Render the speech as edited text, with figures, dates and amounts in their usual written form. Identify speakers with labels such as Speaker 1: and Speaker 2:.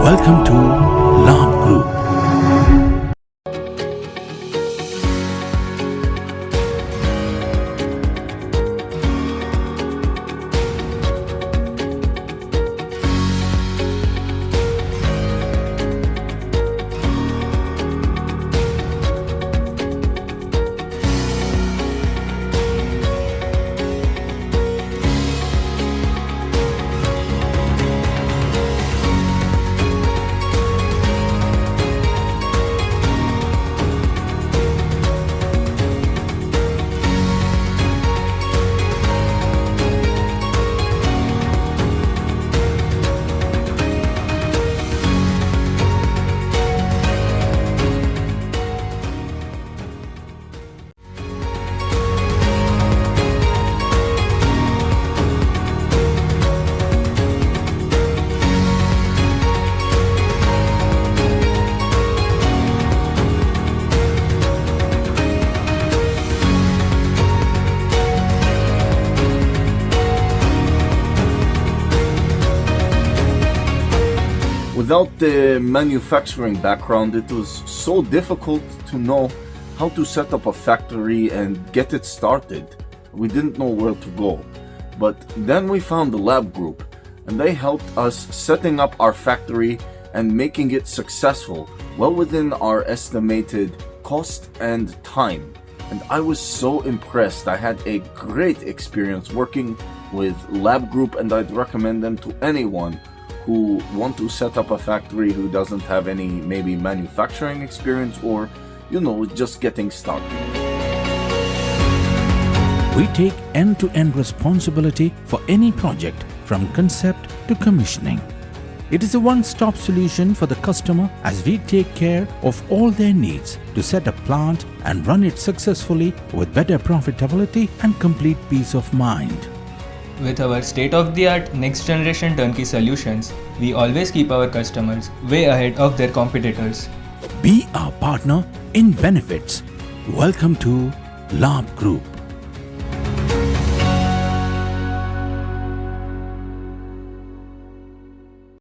Speaker 1: Welcome to Labh Group.
Speaker 2: Without the manufacturing background, it was so difficult to know how to set up a factory and get it started. We didn't know where to go. But then we found the Labh Group, and they helped us setting up our factory and making it successful, well within our estimated cost and time. And I was so impressed. I had a great experience working with Labh Group, and I'd recommend them to anyone who want to set up a factory who doesn't have any maybe manufacturing experience or, just getting started.
Speaker 1: We take end-to-end responsibility for any project from concept to commissioning. It is a one-stop solution for the customer as we take care of all their needs to set a plant and run it successfully with better profitability and complete peace of mind.
Speaker 3: With our state-of-the-art next-generation turnkey solutions, we always keep our customers way ahead of their competitors.
Speaker 1: Be our partner in benefits. Welcome to Labh Group.